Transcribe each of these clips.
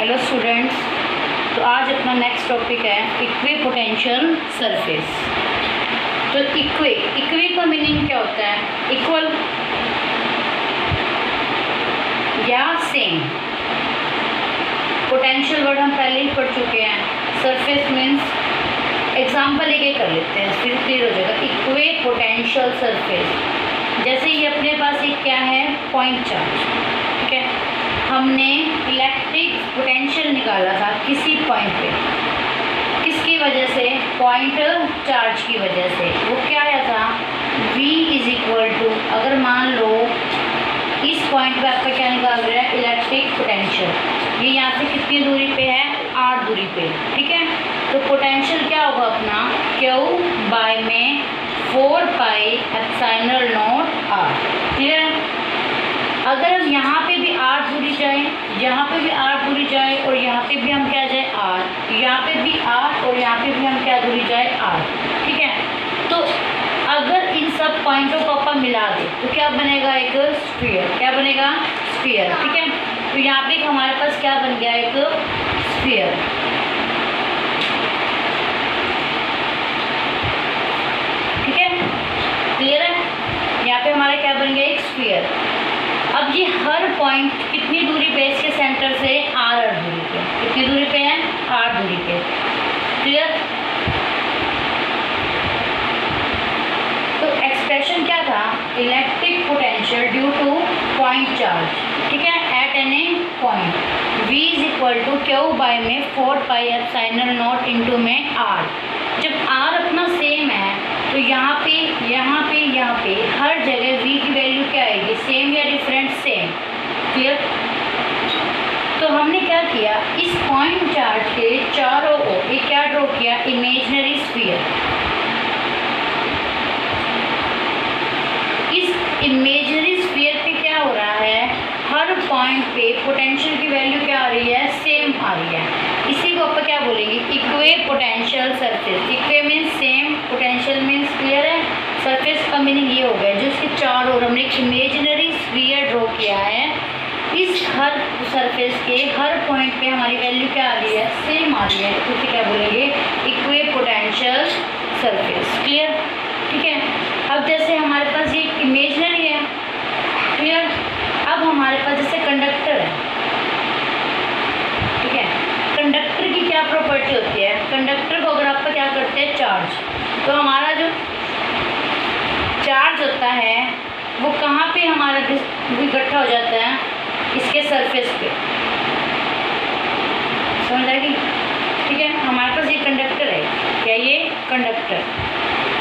Hello students, तो आज अपना नेक्स्ट टॉपिक है इक्वे पोटेंशियल सरफेस। तो इक्वे का मीनिंग क्या होता है? इक्वल या सेम। पोटेंशियल वर्ड हम पहले ही पढ़ चुके हैं। सरफेस मीन्स एग्जाम्पल एक कर लेते हैं, फिर क्लियर हो जाएगा। इक्वे पोटेंशियल सरफेस, जैसे ये अपने पास एक क्या है, पॉइंट चार्ज। ठीक है, हमने इलेक्ट्रिक पोटेंशियल निकाला था किसी पॉइंट पे, किसकी वजह से? पॉइंट चार्ज की वजह से। वो क्या आया था? V इज इक्वल टू, अगर मान लो इस पॉइंट पे आपका क्या निकाल रहा है, इलेक्ट्रिक पोटेंशियल, ये यहाँ से कितनी दूरी पे है? R दूरी पे। ठीक है, तो पोटेंशियल क्या होगा अपना? Q बाय में 4 pi epsilon not R। Clear है? अगर हम यहाँ पे भी R दूरी जाए, यहाँ पे भी R दूरी जाए, और यहाँ पे भी हम क्या जाए, R, यहाँ पे भी R, और यहाँ पे भी हम क्या दूरी जाए, R। ठीक है, तो अगर इन सब पॉइंटों को अपन मिला दें तो क्या बनेगा? एक स्फीयर। क्या बनेगा? स्फीयर। ठीक है, तो यहाँ पे हमारे पास क्या बन गया? एक स्फीयर। ठीक है, क्लियर है? यहाँ पे हमारा क्या बन गया? एक स्फीयर। अब ये हर पॉइंट कितनी दूरी पे? इसके सेंटर से R दूरी पे। कितनी दूरी पे है? R दूरी पे। क्लियर? तो एक्सप्रेशन क्या था? Electric potential due to point charge. ठीक है, at any point V is equal to Q by में 4 पाई एप्सिलॉन नॉट इंटू में R। जब R अपना सेम है तो यहाँ पे हर जगह V की वैल्यू क्या आएगी? सेम या डिफरेंट? सेम। क्लियर? तो हमने क्या किया, इस पॉइंट चार्ज के चारों ओर एक क्या ड्रॉ किया? Imaginary sphere. इस इमेजिनरी स्फीयर पे क्या हो रहा है? हर पॉइंट पे पोटेंशियल की वैल्यू क्या आ रही है? सेम आ रही है। इसी को अपन क्या बोलेंगे? Equipotential surface. Equi means same, potential means, clear है? सरफेस का मीनिंग ये हो गया जो इसके चारों ओर हमने एक इमेजिनरी स्फीयर ड्रॉ किया है। इस हर सरफेस के हर पॉइंट पे हमारी वैल्यू क्या आ रही है? सेम आ रही है। तो इसे क्या बोलेंगे? Equipotential surface. क्लियर? ठीक है, अब जैसे हमारे पास ये इमेजिनरी है, क्लियर? अब हमारे पास जैसे कंडक्टर है। ठीक है, कंडक्टर की क्या प्रॉपर्टी होती है? कंडक्टर को अगर आप क्या करते हैं, चार्ज, तो हमारा जो चार्ज होता है वो कहाँ पे हमारा इकट्ठा हो जाता है? इसके सरफेस पे। समझ आएगी? ठीक है, हमारे पास ये कंडक्टर है। क्या ये कंडक्टर?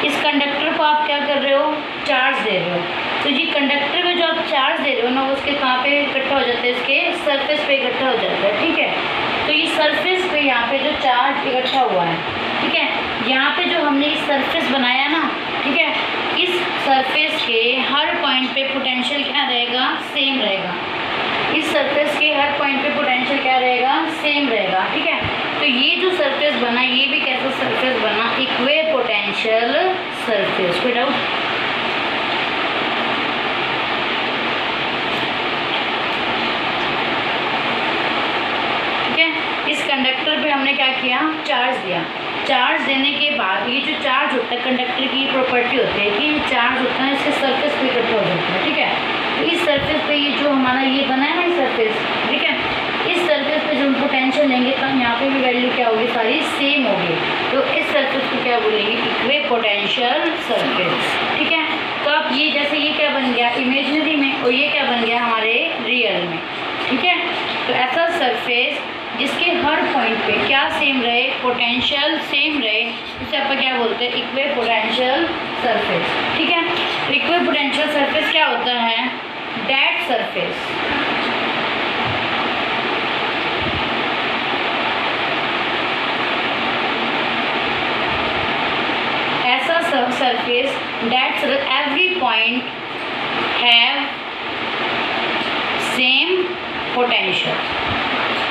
इस कंडक्टर को आप क्या कर रहे हो? चार्ज दे रहे हो। तो ये कंडक्टर में जो आप चार्ज दे रहे हो ना, वो उसके कहाँ पे इकट्ठा हो जाता है? इसके सरफेस पे इकट्ठा हो जाता है। ठीक है, तो ये सरफेस पे यहाँ पे जो चार्ज इकट्ठा हुआ है, ठीक है, यहाँ पे जो हमने इस सरफेस बनाया ना, ठीक है, इस सरफेस के हर पॉइंट पे पोटेंशियल क्या रहेगा? सेम रहेगा। इस सरफेस के हर पॉइंट पे पोटेंशियल क्या रहेगा? सेम रहेगा। ठीक है, तो ये जो सरफेस बना, ये भी कैसा सरफेस बना? इक्वे पोटेंशियल सरफेस। कोई डाउट? ठीक है, इस कंडक्टर पे हमने क्या किया? चार्ज दिया। चार्ज देने के बाद ये जो चार्ज होता है, कंडक्टर की प्रॉपर्टी होती है कि चार्ज होता है इसके सरफेस पे इकट्ठा हो जाता है। ठीक है, तो इस सरफेस पे ये जो हमारा ये बना है ना सरफेस, ठीक है, इस सरफेस पे जो हम पोटेंशियल लेंगे तो यहाँ पे भी वैल्यू क्या होगी? सारी सेम होगी। तो इस सरफेस को क्या बोलेंगे? Equipotential surface. ठीक है, तो अब ये जैसे ये क्या बन गया? इमेजिनरी में, और ये क्या बन गया? हमारे रियल में। ठीक है, तो ऐसा सरफेस जिसके हर पॉइंट पे क्या सेम रहे? पोटेंशियल सेम रहे, उसे अपन क्या बोलते हैं? इक्वे पोटेंशियल सरफेस। ठीक है, तो इक्वे पोटेंशियल सरफेस क्या होता है? दैट सरफेस ऐसा surface that every point have same potential.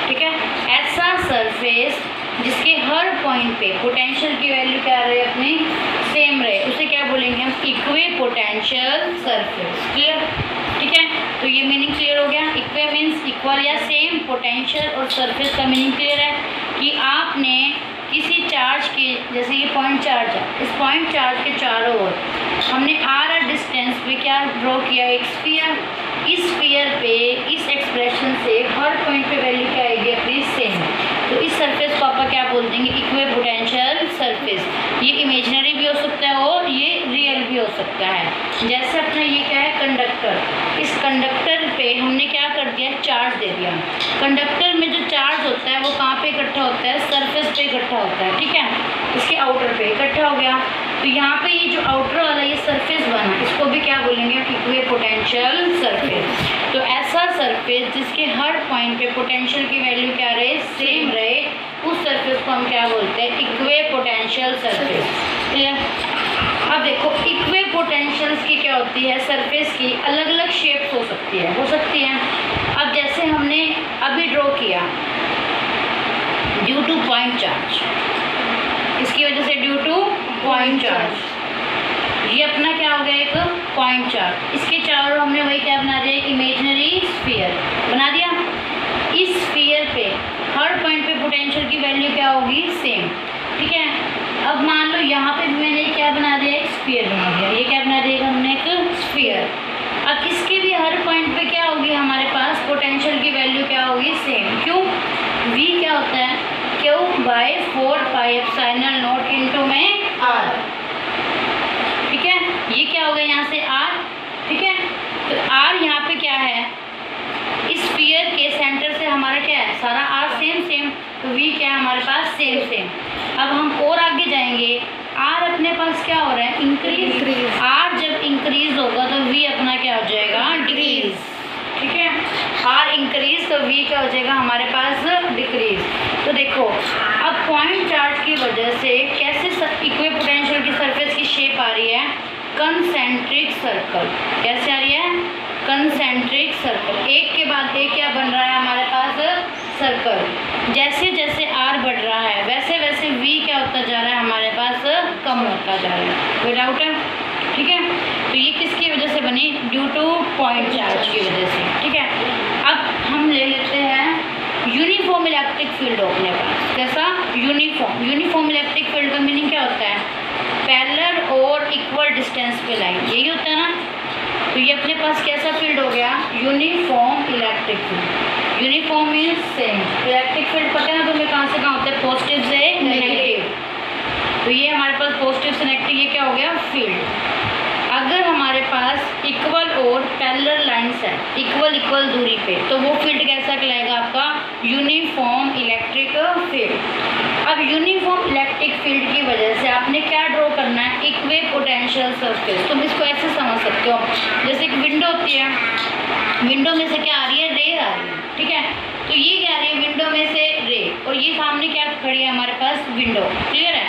ठीक है, ऐसा सरफेस जिसके हर पॉइंट पे पोटेंशियल की वैल्यू क्या रहे? अपनी सेम रहे, उसे क्या बोलेंगे हम? इक्वे पोटेंशियल सरफेस। क्लियर? ठीक है, तो ये मीनिंग क्लियर हो गया। इक्वे मीन्स इक्वल या सेम, पोटेंशियल और सरफेस का मीनिंग क्लियर है कि आपने किसी चार्ज के, जैसे ये पॉइंट चार्ज है, इस पॉइंट चार्ज के चारों ओर हमने r डिस्टेंस पे क्या ड्रॉ किया, एक स्फीयर। इस स्फीयर पे इस एक्सप्रेशन से हर पॉइंट पे वैल्यू क्या आएगी अपनी, सेम। तो इस सरफेस को आप क्या बोल देंगे, इक्वे पोटेंशियल सरफेस। ये इमेजिनरी भी हो सकता है और ये रियल भी हो सकता है। जैसे अपना ये क्या है, कंडक्टर। इस कंडक्टर पे हमने क्या कर दिया, चार्ज दे दिया। कंडक्टर में जो चार्ज होता है वो कहाँ पे इकट्ठा होता है, सरफेस पे इकट्ठा होता है। ठीक है, इसके आउटर पे इकट्ठा हो गया। तो यहाँ पे ये जो आउटर वाला ये सरफेस बना, इसको भी क्या बोलेंगे, इक्वे पोटेंशियल सरफेस। तो ऐसा सरफेस जिसके हर पॉइंट पे पोटेंशियल की वैल्यू क्या रहे, सेम रहे, उस सरफेस को हम क्या बोलते हैं, इक्वे पोटेंशियल सरफेस। क्लियर? अब देखो इक्वे पोटेंशियल्स की क्या होती है, सरफेस की अलग अलग शेप्स हो सकती है। अब जैसे हमने अभी ड्रॉ किया ड्यू टू पॉइंट चार्ज, इसकी वजह से ड्यू टू पॉइंट चार्ज, ये अपना क्या हो गया, एक पॉइंट चार्ज। इसके चारों हमने वही क्या बना दिया, इमेजिनरी स्फीयर बना दिया। इस स्फीयर पे हर पॉइंट पे पोटेंशियल की वैल्यू क्या होगी, सेम। ठीक है, अब मान लो यहाँ पे मैंने क्या बना दिया, एक स्फीयर बना दिया। ये क्या बना दिया हमने, एक स्फीयर। अब इसके भी हर पॉइंट पे क्या होगी हमारे पास, पोटेंशियल की वैल्यू क्या होगी, सेम। क्यों, v क्या होता है, Q/4πε0 इंटू में r। ठीक है, ये क्या हो गया यहाँ से r। ठीक है, तो r यहाँ पे क्या है, इस स्फीयर के सेंटर से हमारा क्या है, सारा r सेम। तो v क्या है हमारे पास, सेम। अब हम और आगे जाएंगे, r अपने पास क्या हो रहा है, इंक्रीज। r जब इंक्रीज होगा तो v अपना क्या हो जाएगा, डिक्रीज। ठीक है, r इंक्रीज तो v क्या हो जाएगा हमारे पास, डिक्रीज। तो देखो अब पॉइंट चार्ज की वजह से कैसे इक्वे पोटेंशियल की सरफेस की शेप आ रही है, कंसेंट्रिक सर्कल। कैसे आ रही है, कंसेंट्रिक सर्कल। एक के बाद एक क्या बन रहा है हमारे पास, सर्कल। जैसे जैसे r बढ़ रहा है वैसे वैसे v क्या होता जा रहा है हमारे पास, कम होता जा रहा है। कोई डाउट है? ठीक है, तो ये किसकी वजह से बनी, ड्यू टू पॉइंट चार्ज की वजह से। ठीक है, अब हम ले लेते हैं यूनिफॉर्म इलेक्ट्रिक फील्ड अपने पास। कैसा, यूनिफॉर्म इलेक्ट्रिक फील्ड का मीनिंग क्या होता है, पैरेलल और इक्वल डिस्टेंस पे लाइन, यही होता है ना। तो ये अपने पास कैसा फील्ड हो गया, uniform electric field. Uniform means same. Electric field पता है ना तुम्हें कहाँ से कहाँ होता है, पॉजिटिव से नेगेटिव। तो ये हमारे पास पॉजिटिव से नेगेटिव, ये क्या हो गया, फील्ड। अगर हमारे पास इक्वल और पैरेलल लाइंस है, इक्वल दूरी पे, तो वो फील्ड कैसा कहलाएगा आपका, यूनिफॉर्म इलेक्ट्रिक फील्ड। अब यूनिफॉर्म इलेक्ट्रिक फील्ड की वजह से आपने क्या ड्रॉ करना है, इक्वे पोटेंशियल सरफेस। तुम इसको ऐसे समझ सकते हो, जैसे एक विंडो होती है, विंडो में से क्या आ रही है, रे आ रही है। ठीक है, तो ये क्या आ रही है, विंडो में से रे, और ये सामने क्या खड़ी है हमारे पास, विंडो। क्लियर है?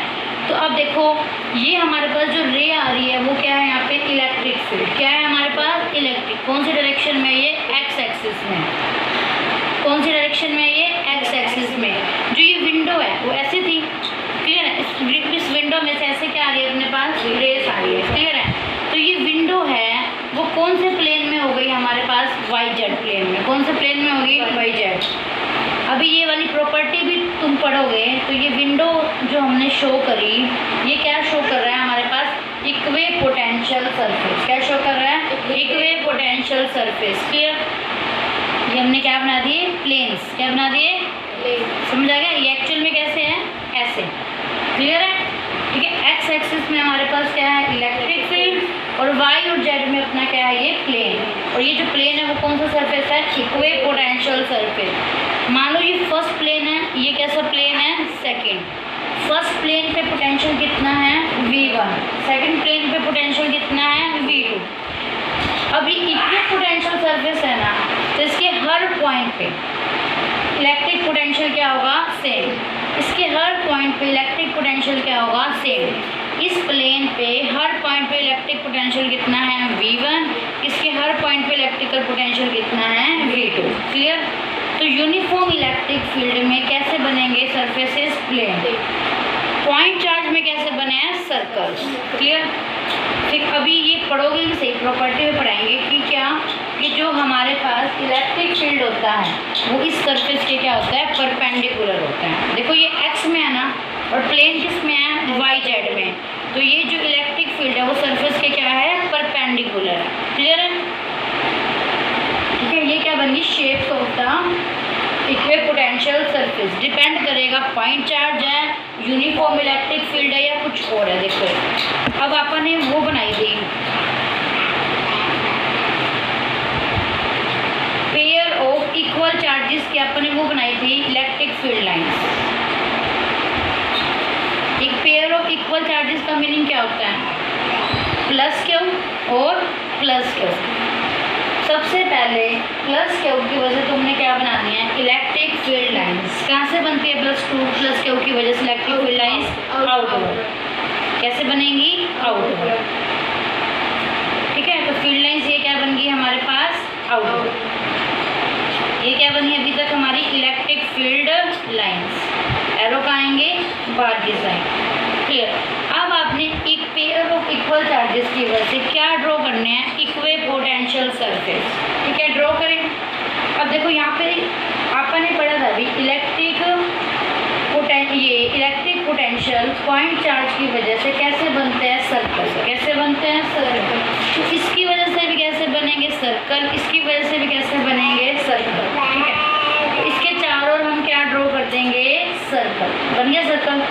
तो अब देखो ये हमारे पास जो रे आ रही है वो क्या है, यहाँ पे इलेक्ट्रिक फील्ड। क्या है हमारे पास, इलेक्ट्रिक। कौन सी डायरेक्शन में, ये एक्स एक्सिस में। कौन सी डायरेक्शन में, ये एक्स एक्सिस में। जो ये विंडो है वो ऐसी थी। क्लियर है, इस विंडो में से ऐसे क्या आ रही है अपने पास, रेस आ रही है। क्लियर है, तो ये विंडो है वो कौन से प्लेन में हो गई हमारे पास, YZ प्लेन में। कौन से प्लेन में होगी, YZ। अभी ये वाली प्रॉपर्टी भी तुम पढ़ोगे तो ये विंडो जो हमने शो करी, ये क्या शो कर रहा है हमारे पास, इक्वे पोटेंशियल सरफेस। क्या शो कर रहा है, इक्वे पोटेंशियल सरफेस। क्लियर, ये हमने क्या बना दिए, प्लेन्स। क्या बना दिए, समझ आ गया। ये एक्चुअल में कैसे है, ऐसे। क्लियर है? ठीक है, एक्स एक्सिस में हमारे पास क्या है, इलेक्ट्रिक फील्ड, और वाई और जेड में अपना क्या है, ये प्लेन। और ये जो प्लेन है वो कौन सा सरफेस है, इक्वे पोटेंशियल सरफेस। मान लो ये फर्स्ट प्लेन है, ये कैसा प्लेन है, सेकंड। फर्स्ट प्लेन पे पोटेंशियल कितना है, V1। सेकंड प्लेन पे पोटेंशियल कितना है, V2। अब ये इक्वे पोटेंशियल सरफेस है ना, तो इसके हर पॉइंट पे इलेक्ट्रिक पोटेंशियल क्या होगा, सेम। इसके हर पॉइंट पे इलेक्ट्रिक पोटेंशियल क्या होगा, सेम। इस प्लेन पे हर पॉइंट पे इलेक्ट्रिक पोटेंशियल कितना है, V1। इसके हर पॉइंट पे इलेक्ट्रिकल पोटेंशियल कितना है, V2। क्लियर? तो यूनिफॉर्म इलेक्ट्रिक फील्ड में कैसे बनेंगे सरफेसेस, प्लेन। पॉइंट चार्ज में कैसे बने हैं सर्कल। क्लियर। फिर अभी ये पढ़ोगे कि सही, प्रॉपर्टी में पढ़ाएंगे कि क्या कि जो हमारे पास इलेक्ट्रिक फील्ड होता है वो इस सरफेस के क्या होता है, परपेंडिकुलर होता है। देखो ये एक्स में है ना, और प्लेन किस में है, वाई जेड में। तो ये जो इलेक्ट्रिक फील्ड है वो सरफेस के क्या है, परपेंडिकुलर है। क्लियर है। ठीक है, ये क्या बन गई, shapes of the equipotential surface. Depend करेगा पॉइंट चार्ज है, यूनिफॉर्म इलेक्ट्रिक फील्ड है या कुछ और है। देखो अब अपन ने वो बनाई थी पेयर ऑफ इक्वल चार्जेस की, अपन ने वो बनाई थी इलेक्ट्रिक फील्ड लाइंस। एक पेयर ऑफ इक्वल चार्जेस का मीनिंग क्या होता है, प्लस क्यू और प्लस क्यू। सबसे पहले प्लस क्यू की वजह से तुमने क्या बनानी है, इलेक्ट्रिक फील्ड लाइंस। कहाँ से बनती है प्लस क्यू की वजह से इलेक्ट्रिक फील्ड लाइंस, आउटवर्ड। कैसे बनेंगी, आउटवर्ड। ठीक है, तो फील्ड लाइंस ये क्या बन गई हमारे पास, आउटवर्ड। ये क्या बनी अभी तक हमारी इलेक्ट्रिक फील्ड लाइंस। एरो कहाँ आएंगे, बाहर की साइड। क्लियर। अब आपने एक पेयर ऑफ इक्वल चार्जेस की वजह से क्या ड्रॉ करने हैं, इक्विपोटेंशियल सरफेस। ठीक है, ड्रॉ करें। अब देखो यहाँ पे आपने पढ़ा था अभी इलेक्ट्रिक पोटेंशियल पॉइंट चार्ज की वजह से कैसे बनते हैं, सर्कल। कैसे बनते हैं, सर्कल। तो इसकी वजह से भी कैसे बनेंगे, सर्कल। इसकी वजह से भी कैसे बनेंगे, सर्कल। ठीक है, तो इसके चारों ओर हम क्या ड्रॉ कर देंगे, सर्कल। बन गया सर्कल,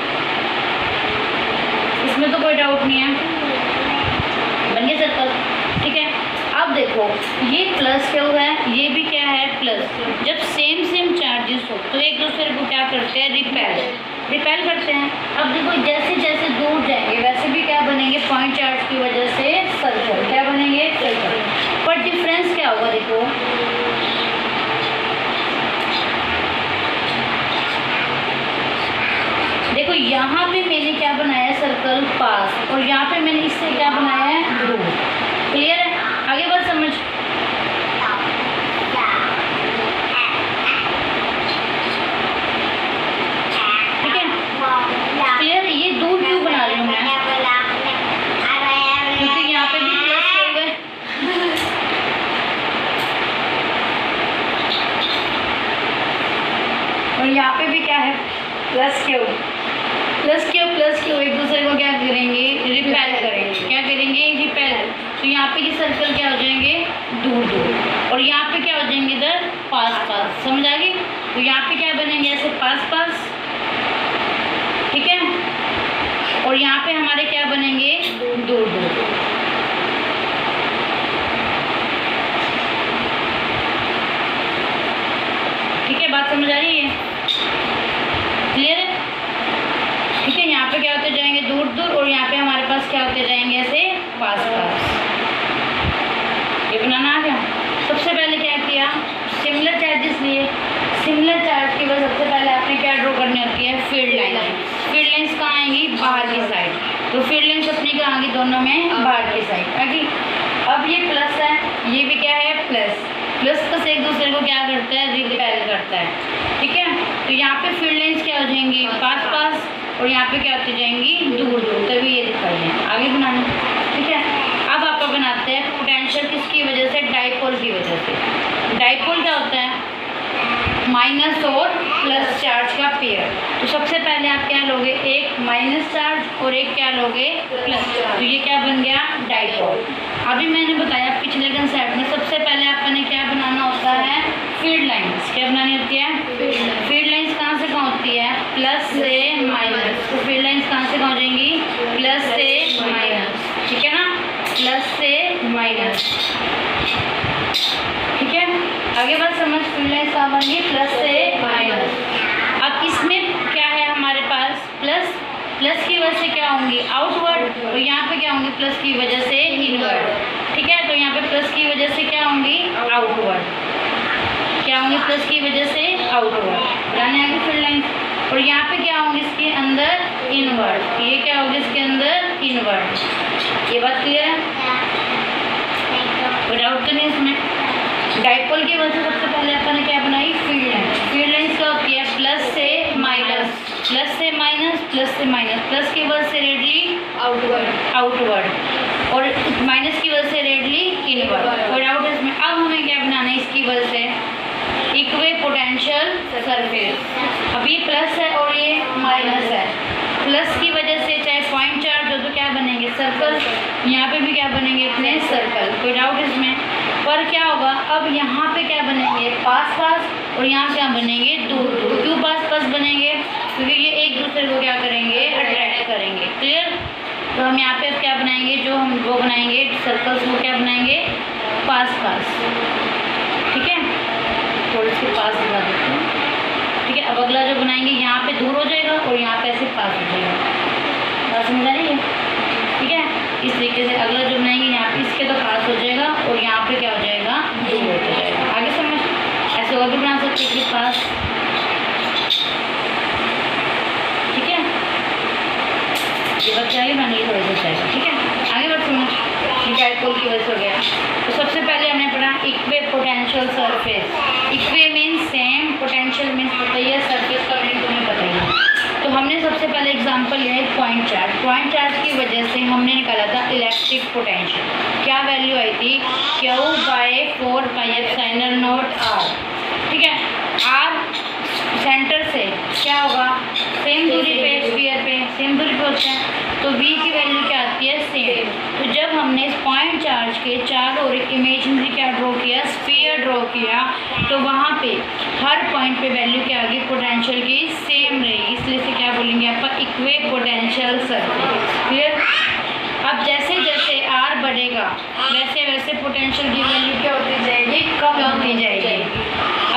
इसमें तो कोई डाउट नहीं है, बन गया सर्कल। ठीक है, अब देखो ये प्लस क्यू है, ये भी क्या है, प्लस। जब सेम चार्जेस हो तो एक दूसरे को क्या करते हैं, रिपेल करते हैं। अब देखो जैसे जैसे दूर जाएंगे वैसे भी क्या बनेंगे, पॉइंट चार्ज की वजह से सर्कल। क्या बनेंगे, सर्कल। पर डिफरेंस क्या होगा, देखो यहाँ पे मैंने क्या बनाया है, सर्कल पास, और यहाँ पे मैंने इससे क्या बनाया है, दूर। क्लियर है, आगे बात समझ। ठीक है, क्लियर। ये दूर क्यों बना रही हूँ मैं, क्योंकि यहाँ पे भी प्लस हो गए। और यहाँ पे भी क्या है, प्लस क्यू एक दूसरे को क्या करेंगे, रिपेल करेंगे। क्या करेंगे, रिपेल। तो यहाँ पे ये सर्कल क्या हो जाएंगे, दूर। और यहाँ पे क्या हो जाएंगे, इधर पास। समझ आ गई। तो यहाँ पे क्या बनेंगे, ऐसे पास। ठीक है, और यहाँ पे हमारे क्या बनेंगे, दूर। ठीक है, बात समझ आ रही है, क्लियर है। ठीक है, यहाँ पे क्या होते जाएंगे, दूर, और यहाँ पे हमारे पास क्या होते जाएंगे, ऐसे पास। ये बनाना आ गया। सबसे पहले क्या किया, सिमिलर चार्जेस लिए। सिमिलर चार्ज की वजह सबसे पहले आपने क्या ड्रॉ करनी होती है, फील्ड लाइन। फील्ड लाइंस कहाँ आएंगी, बाहर की साइड। तो फील्ड लाइंस अपनी कहाँ आएंगी, दोनों में बाहर की साइड आएगी। अब ये प्लस है, ये भी क्या है, प्लस एक दूसरे को क्या करता है, रिपेल करता है। ठीक है, तो यहाँ पे फील्ड लाइंस क्या हो जाएंगी, पास, और यहाँ पे क्या होती जाएंगी, दूर। तभी ये दिखाई है, आगे बनाना। ठीक है, अब आप बनाते हैं पोटेंशियल किसकी वजह से, डाइपोल की वजह से। डाइपोल क्या होता है, माइनस और प्लस चार्ज का पेयर। तो सबसे पहले आप क्या लोगे, एक माइनस चार्ज और एक क्या लोगे, प्लस चार्ज। तो ये क्या बन गया, डाइपोल। अभी मैंने बताया पिछले कंसेप्ट में सबसे पहले आपने क्या बनाना होता है, फील्ड लाइंस। क्या बनानी होती है, फील्ड लाइंस। कहाँ से कहाँ होती है, प्लस से माइनस। तो फील्ड लाइंस कहाँ से कहाँ हो जाएंगी, प्लस से माइनस। ठीक है ना, प्लस से माइनस। ठीक है, आगे बात समझ। फील्ड लाइंस कहाँ बनेंगी, प्लस से माइनस। अब इसमें क्या है हमारे पास, प्लस की वजह से क्या होंगी, आउटवर्ड। और यहाँ पे क्या होंगी, प्लस की वजह से इनवर्ड। ठीक है, तो यहाँ पे प्लस की वजह से क्या होंगी, आउटवर्ड। क्या होंगे, प्लस की वजह से आउटवर्ड। जाने आगे फील्ड लाइंस। और यहाँ पे क्या होंगे, इसके अंदर इनवर्ड। ये क्या होगा, इसके अंदर इनवर्ड। ये बात क्लियर है, कोई डाउट तो नहीं इसमें। डाइपोल की वजह से सबसे पहले अपन ने क्या बनाई, फील्ड लाइंस। फील्ड लाइंस क्या होती है, प्लस से माइनस। प्लस से माइनस, प्लस की वजह से रेडली आउटवर्ड और माइनस की वजह से रेडली इनवर्ड। और आउट इसमें अब हमें क्या बनाना है इसकी वजह से, इक्वे पोटेंशियल सरफेस। अब ये प्लस है और ये माइनस है, प्लस की वजह से चाहे पॉइंट चार्ज हो तो क्या बनेंगे सर्कल, यहाँ पे भी क्या बनेंगे इतने सर्कल, कोई डाउट इसमें। पर क्या होगा अब यहाँ पे क्या बनेंगे पास पास और यहाँ क्या बनेंगे दूर दूर। क्यों पास पास बनेंगे, क्योंकि ये एक दूसरे को क्या करेंगे अट्रैक्ट करेंगे। क्लियर। तो हम यहाँ पे अब क्या बनाएंगे, जो हम वो बनाएंगे सर्कल्स वो क्या बनाएंगे पास पास। ठीक है, थोड़े इसके पास दिखा देते हैं। ठीक है, अब अगला जो बनाएंगे यहाँ पे दूर हो जाएगा और यहाँ पे ऐसे पास हो जाएगा। बात समझ आ रही है। ठीक है, इस तरीके से अगला जो बनाएंगे यहाँ पे इसके तो पास हो जाएगा और यहाँ पे क्या हो जाएगा दूर होता जाएगा। आगे समझ, ऐसे और भी बना सकते हैं कि पास। ठीक है, ये बच्चा आगे बनाने की थोड़ा सा चाहिए। ठीक है, आगे बढ़ समझ, डाइपोल की वजह से हो गया। तो सबसे पहले हमने पढ़ा equipotential surface. Equi means same, potential means पता ही है, सरफेस का मीनिंग तुम्हें पता ही है। तो हमने सबसे पहले एग्जांपल लिया है पॉइंट चार्ज। पॉइंट चार्ज की वजह से हमने निकाला था इलेक्ट्रिक पोटेंशियल। क्या वैल्यू आई थी Q/4πε0R। ठीक है, R सेंटर से क्या होगा सेम दूरी पे, स्फीयर पे सेम दूरी पे होते हैं, तो V की वैल्यू क्या आती है सेम। तो जब हमने इस पॉइंट चार्ज के चारों ओर इमेजिनरी क्या ड्रॉ किया, स्फीयर ड्रॉ किया, तो वहाँ पे हर पॉइंट पे वैल्यू क्या आ गई पोटेंशियल की सेम रहेगी, इसलिए से क्या बोलेंगे आप इक्वे पोटेंशियल सरफेस। क्लियर। अब जैसे जैसे R बढ़ेगा वैसे वैसे पोटेंशियल की वैल्यू क्या होती जाएगी, कम होती जाएगी।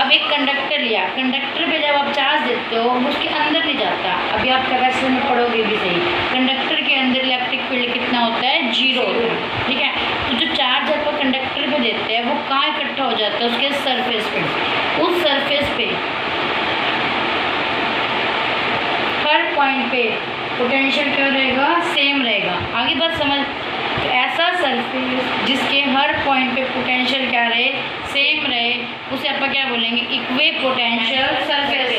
अब एक कंडक्टर लिया, कंडक्टर पे जब आप चार्ज देते हो उसके अंदर नहीं जाता। अभी आप कैपेसिटर में पढ़ोगे भी सही, कंडक्टर के अंदर इलेक्ट्रिक फील्ड कितना होता है, 0 होता है। ठीक है, तो जो चार्ज आप कंडक्टर पे देते हैं वो कहाँ इकट्ठा हो जाता है, उसके सरफेस पे। उस सरफेस पे हर पॉइंट पे पोटेंशियल क्या रहेगा, सेम रहेगा। आगे बात समझ। तो ऐसा सरफेस जिसके हर पॉइंट पे पोटेंशियल क्या रहे, सेम रहे, उसे आप क्या बोलेंगे, इक्वे पोटेंशियल सरफेस।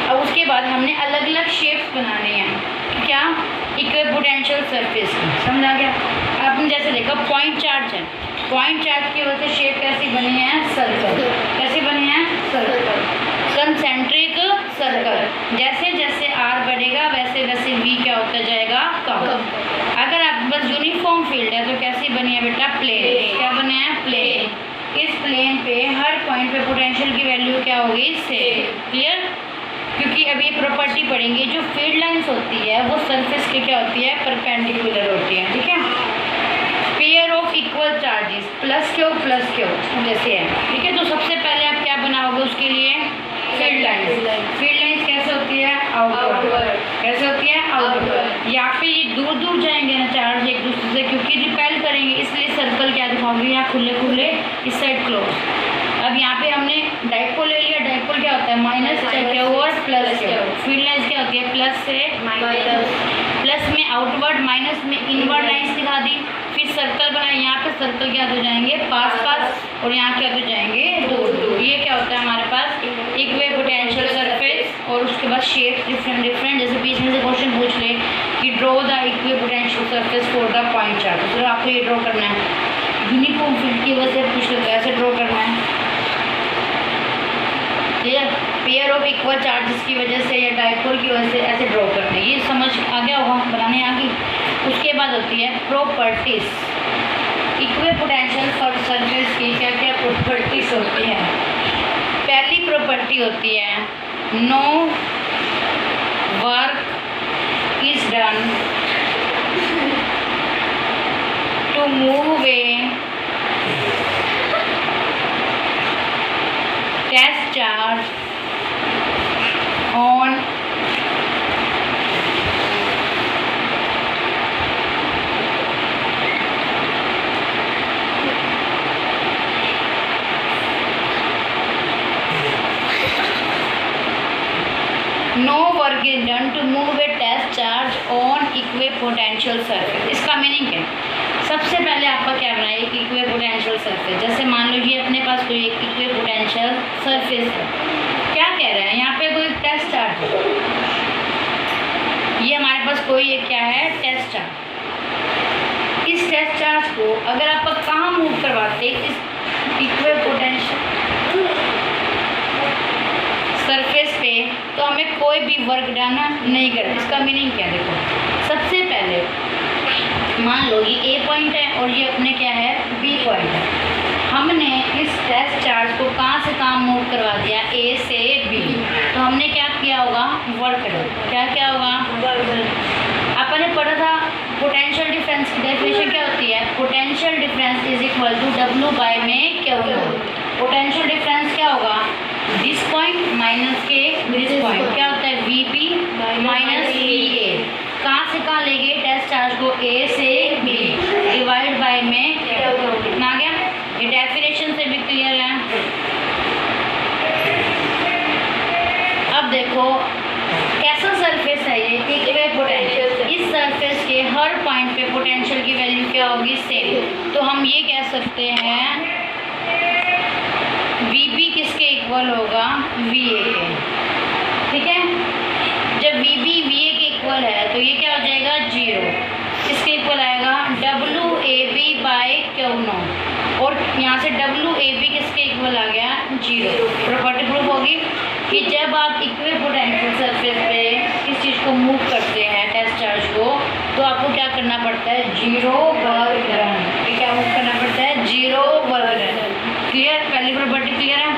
अब उसके बाद हमने अलग अलग शेप्स बनाने हैं। क्या, इक्वे पोटेंशियल सरफेस की, समझ आ गया। आपने जैसे देखा पॉइंट चार्ज है, पॉइंट चार्ज की वजह से शेप कैसी बनी है, सर्कल। कैसी बनी है, सर्कल, कंसेंट्रिक सर्कल। जैसे जैसे R बढ़ेगा वैसे वैसे V क्या होता जाएगा, कम। अगर आप बस यूनिफॉर्म फील्ड है तो कैसी बनी है बेटा, प्लेन। क्या बने हैं, प्लेन। इस प्लेन पे हर पॉइंट पे पोटेंशियल की वैल्यू क्या होगी, सेम। क्लियर। क्योंकि अभी ये प्रॉपर्टी पढ़ेंगे, जो फील्ड लाइंस होती है वो सरफेस के क्या होती है, परपेंडिकुलर होती है। ठीक है, pair of equal charges plus Q जैसे है। ठीक है, तो सबसे पहले आप क्या बनाओगे उसके लिए, फील्ड लाइंस। फील्ड लाइंस कैसे होती है, आउटवर्ड। कैसे होती है, आउटवर्ड। यहाँ पे ये दूर दूर जाएंगे ना चार्ज एक दूसरे से, क्योंकि रिपेल करेंगे, इसलिए सर्कल क्या दिखाओगे, यहाँ खुले खुले, इस साइड क्लोज। अब यहाँ पे हमने डाइपोल ले लिया। डाइपोल क्या होता है, माइनस क्या हुआ और प्लस क्या हुआ। फील्ड लाइंस क्या होती है, प्लस से माइनस, प्लस में आउटवर्ड, माइनस में इनवर्ड लाइंस दिखा दी। फिर सर्कल बनाए, यहाँ पे सर्कल क्या हो जाएंगे, पास पास, और यहाँ क्या हो जाएंगे, दूर दूर। ये क्या होता है हमारे पास, इक्वे पोटेंशियल सरफेस। और उसके बाद शेप डिफरेंट डिफरेंट, जैसे बीच में से क्वेश्चन पूछ ले कि draw the equipotential surface for the point charge, तो आपको ये ड्रॉ करना है। यूनिफॉर्म फील्ड की वजह से पूछ लेते हैं, ऐसे ड्रॉ करना है। Clear. Pair of equal charges की वजह से या डाइपोल की वजह से ऐसे ड्रॉ करना है। ये समझ आ गया होगा, बनाने आ गई। उसके बाद होती है प्रॉपर्टीज। इक्वे पोटेंशियल सरफेस की क्या क्या प्रॉपर्टीज होती हैं। पहली प्रॉपर्टी होती है no work is done to move a test charge on no work is done to move a test charge on equipotential surface. इसका मीनिंग क्या है, सबसे पहले आपका क्या बनाए, एक इक्विपोटेंशियल सरफेस। जैसे मान लो ये अपने पास कोई एक इक्विपोटेंशियल सरफेस है, क्या कह रहा है यहाँ पे कोई टेस्ट चार्ज है, ये क्या है, टेस्ट चार्ज। इस टेस्ट चार्ज को अगर आप कहाँ मूव करवाते, इस इक्विपोटेंशियल सरफेस पे, तो हमें कोई भी वर्क डन नहीं करना। इसका मीनिंग क्या है, देखो सबसे पहले मान लो ये ए पॉइंट है और ये अपने क्या है, बी पॉइंट है। हमने इस टेस्ट चार्ज को कहाँ से कहाँ मूव करवा दिया, ए से बी, तो हमने क्या किया होगा, वर्क डन। क्या होगा, अपन ने पढ़ा था पोटेंशियल डिफरेंस की डेफिनेशन क्या होती है, potential difference is equal to W by में क्या होगा। पोटेंशियल डिफरेंस क्या होगा, दिस पॉइंट माइनस के दिस पॉइंट, क्या होता है VP माइनस VA। कहाँ से कहाँ ले गए टेस्ट चार्ज को, A से B डिवाइड बाय में कितना आ गया। ये डेफिनेशन से भी क्लियर है। अब देखो कैसा सरफेस है ये, इक्विपोटेंशियल। इस सरफेस के हर पॉइंट पे पोटेंशियल की वैल्यू क्या होगी, सेम। तो हम ये कह सकते हैं VB किसके इक्वल होगा, VA के, ठीक है। जब VB VA के इक्वल है तो ये क्या हो जाएगा, 0। किसके इक्वल आएगा, WAB बाय Q0, और यहाँ से WAB किसके इक्वल आ गया, 0। प्रॉपर्टी प्रूफ होगी कि जब आप इक्विपोटेंशियल सरफेस पे किस चीज़ को मूव करते हैं, टेस्ट चार्ज को, तो आपको क्या करना पड़ता है, 0 वर्क डन। क्या मूव करना पड़ता है, 0 वर्क डन। क्लियर, पहली प्रॉपर्टी क्लियर है।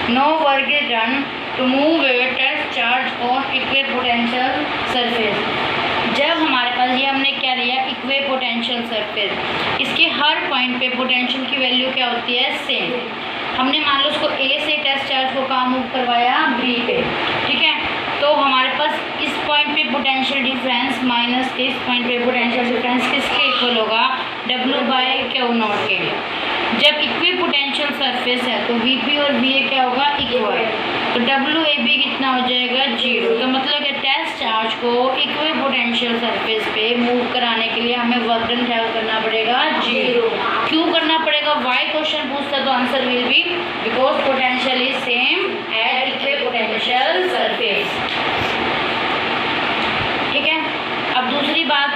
No work is done to move a test charge on equipotential surface. जब हमारे पास ये हमने क्या लिया, इक्विपोटेंशियल सरफेस, इसके हर पॉइंट पे पोटेंशियल की वैल्यू क्या होती है, सेम। हमने मान लो उसको A से टेस्ट चार्ज को कहाँ मूव करवाया, B पे, ठीक है। तो हमारे पास इस पॉइंट पे पोटेंशियल डिफरेंस माइनस के इस पॉइंट पे पोटेंशियल डिफरेंस किसके इक्वल होगा, W बाय Q0 के। जब इक्विपोटेंशियल सरफेस है तो VP और VA क्या होगा, इक्वल। तो WAB कितना हो जाएगा, 0। तो मतलब कि टेस्ट चार्ज को इक्विपोटेंशियल सरफेस पे मूव कराने के लिए हमें वर्क डन क्या करना पड़ेगा, 0। क्यों करना पड़ेगा, वाई क्वेश्चन पूछता है तो answer will be because potential is same at equipotential surface, ठीक है। अब दूसरी बात,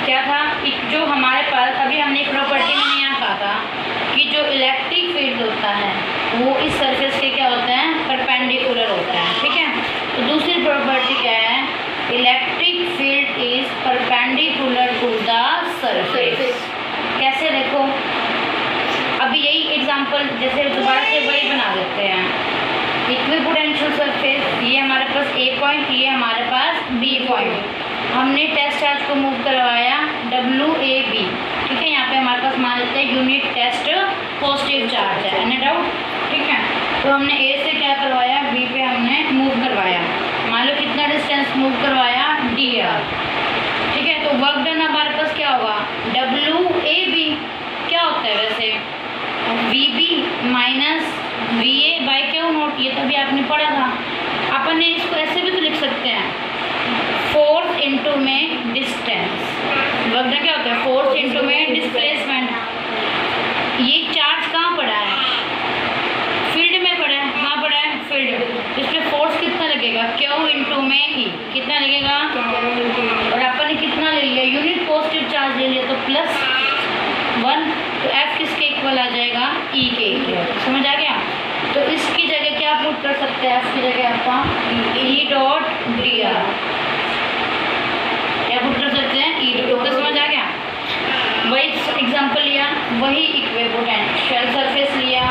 क्या था, जो हमारे पास अभी हमने प्रॉपर्टी में यहाँ कहा था कि जो इलेक्ट्रिक फील्ड होता है वो इस सरफेस के क्या होता है, परपेंडिकुलर होता है, ठीक है। तो दूसरी प्रॉपर्टी क्या है, electric field is perpendicular to the surface. कैसे, देखो अभी यही एग्जांपल जैसे दोबारा से वही बना देते हैं। इक्विपोटेंशियल सरफेस, ये हमारे पास A पॉइंट, ये हमारे पास B पॉइंट। हमने टेस्ट चार्ज को मूव करवाया WAB, ठीक है। यहाँ पे हमारे पास मान लेते हैं यूनिट टेस्ट पॉजिटिव चार्ज है, एनी डाउट, ठीक है। तो हमने A से क्या करवाया, B पे हमने मूव करवाया। मान लो कितना डिस्टेंस मूव करवाया, dr, ठीक है। तो वर्क डन हमारे पास क्या होगा, WAB क्या होता है वैसे, VB minus VA bye Q0। ये तो अभी आपने पढ़ा था। अपन ने इसको ऐसे भी तो लिख सकते हैं, फोर्स इनटू में डिस्टेंस। वर्क डन क्या होता है, फोर्स इनटू में डिस्प्लेसमेंट। ये चार्ज कहाँ पड़ा है, फील्ड में पड़ा है। कहाँ पड़ा है, फील्ड। इस पर फोर्स कितना लगेगा, Q इनटू में E, कितना लगेगा, और अपन ने कितना ले लिया, यूनिट पॉजिटिव चार्ज ले लिया, तो +1। तो F किसके इक्वल आ जाएगा, E के इक्वल। समझ आ गया। तो इसकी जगह क्या पुट कर सकते हैं, F की जगह आपका E डॉट dr क्या पुट कर सकते हैं, E डॉट। तो समझ आ गया। वही एग्जांपल लिया, वही इक्विपोटेंशियल सरफेस लिया।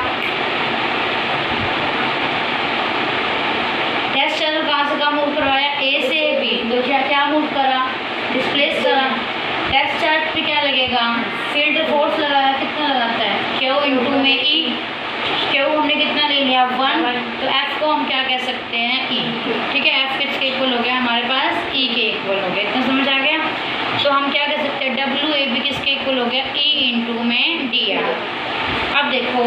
टेस्ट चार्ज कहाँ से कहाँ मूव करवाया, A से B, तो क्या मूव करा, डिस्प्लेस करा। टेस्ट चार्ज पे क्या लगेगा, फील्ड फोर्स लगाया, कितना लगाता है, Q इनटू में E। Q हमने कितना ले लिया, 1। तो F को हम क्या कह सकते हैं, E, ठीक है। F किसके इक्वल हो गया, हमारे पास E के इक्वल हो गया। इतना समझ आ गया। तो हम क्या कह सकते हैं, WAB किसके इक्वल हो गया, E इनटू में dr। अब देखो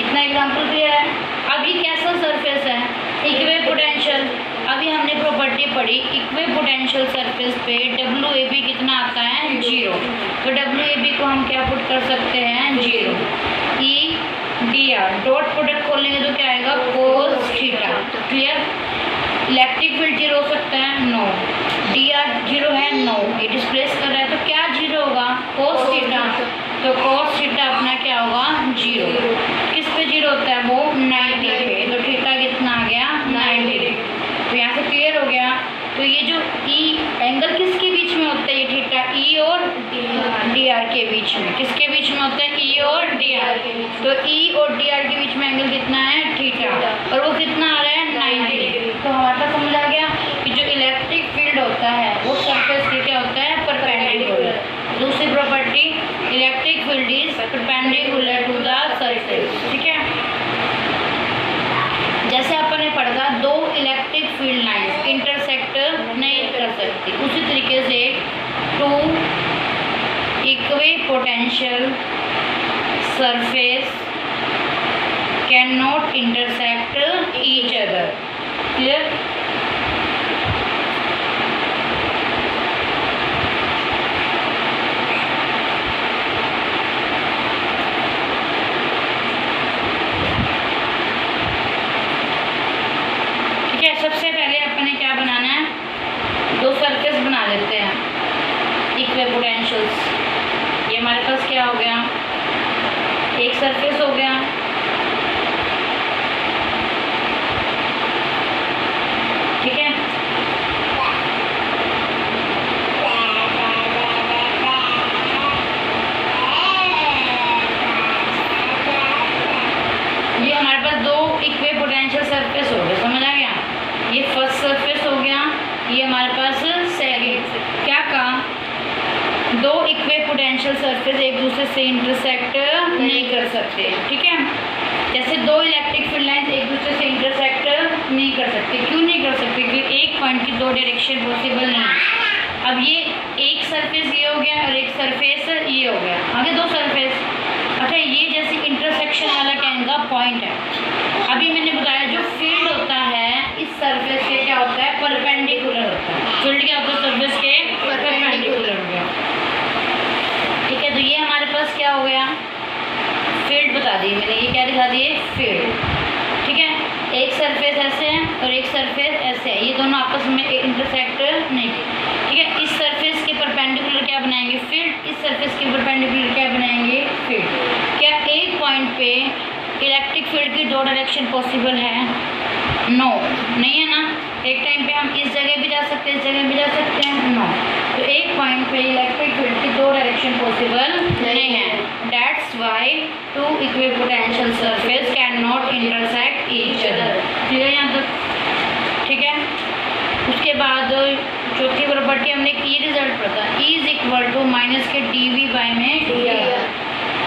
इतना एग्जांपल क्लियर है। अब ये कैसा सरफेस है, इक्विपोटेंशियल। अभी हमने प्रॉपर्टी पढ़ी, इक्विपोटेंशियल सरफेस पे WAB कितना आता को हम क्या पुट कर सकते हैं, 0। E D R dot product खोलेंगे तो क्या आएगा, cos theta. Clear. Electric field 0 हो सकता है, नो। डी आर 0 है, नो। ये डिस्प्लेस कर रहा है तो क्या 0 होगा, कोस थीटा। तो कोस थीटा अपना क्या होगा, 0। किस पे 0 होता है, वो 90 पे। तो थीटा कितना आ गया, 90। तो यहाँ से क्लियर हो गया। तो ये जो ई एंगल किसके बीच में होता है, ये थीटा ई और डी आर के बीच में। किसके बीच में होता है, ई और डी आर के बीच। तो ई और डी आर के बीच में एंगल कितना है, थीटा। और वो कितना आ रहा है, 90। तो हमारा समझ आ गया कि जो इलेक्ट्रिक फील्ड होता है वो सरफेस के क्या होता है, परपेंडिकुलर। दूसरी property, electric field is perpendicular to the surface. ठीक है। जैसे अपन ने पढ़ा था, दो इलेक्ट्रिक फील्ड लाइंस इंटरसेक्ट नहीं कर सकती, उसी तरीके से two equipotential surface can not intersect each other. Clear. सबसे पहले अपने क्या बनाना है, दो सरफेस बना लेते हैं इक्वी पोटेंशियल्स। ये हमारे पास क्या हो गया, एक सरफेस हो गया। ठीक है। ये हमारे पास दो इक्वी पोटेंशियल सरफेस हो गए, समझ आ गया। ये फर्स्ट सरफेस हो गया, ये हमारे पास सेकंड। क्या कहा, दो इक्वी पोटेंशियल सरफेस एक दूसरे से इंटरसेक्ट नहीं कर सकते। ठीक है। जैसे दो इलेक्ट्रिक फील्ड लाइंस एक दूसरे से इंटरसेक्ट नहीं कर सकते। क्यों नहीं कर सकते, क्योंकि एक पॉइंट की दो डायरेक्शन पॉसिबल नहीं है। अब ये एक सरफेस ये हो गया और एक सरफेस ये हो गया, आगे दो सरफेस। अच्छा, ये जैसे इंटरसेक्शन वाला कहने का पॉइंट है। अभी मैंने बताया जो फील्ड होता है इस सरफेस के क्या होता है, परपेंडिकुलर होता है। फील्ड क्या होता है, सरफेस के परपेंडिकुलर हो गया। ठीक है। तो ये हमारे पास क्या हो गया, फील्ड बता दी मैंने। ये क्या दिखा दिए, फील्ड। ठीक है। एक सरफेस ऐसे है और एक सरफेस ऐसे है, ये दोनों आपस में इंटरसेक्ट नहीं। ठीक है। इस सरफेस के परपेंडिकुलर क्या बनाएंगे, फील्ड। इस सरफेस के परपेंडिकुलर क्या बनाएंगे, फील्ड। क्या एक पॉइंट पे इलेक्ट्रिक फील्ड की दो डायरेक्शन पॉसिबल है, नो, नहीं है ना। एक टाइम पे हम इस जगह भी जा सकते हैं, इस जगह भी जा सकते हैं, नो। तो एक पॉइंट पे इलेक्ट्रिक फील्ड की दो डायरेक्शन पॉसिबल नहीं है। That's why two equipotential surface can not intersect each other. Clear यहाँ तक। ठीक है। उसके बाद चौथी प्रॉपर्टी हमने ई रिजल्ट पढ़ा था, E is equal to minus के डी वी बाई में d r.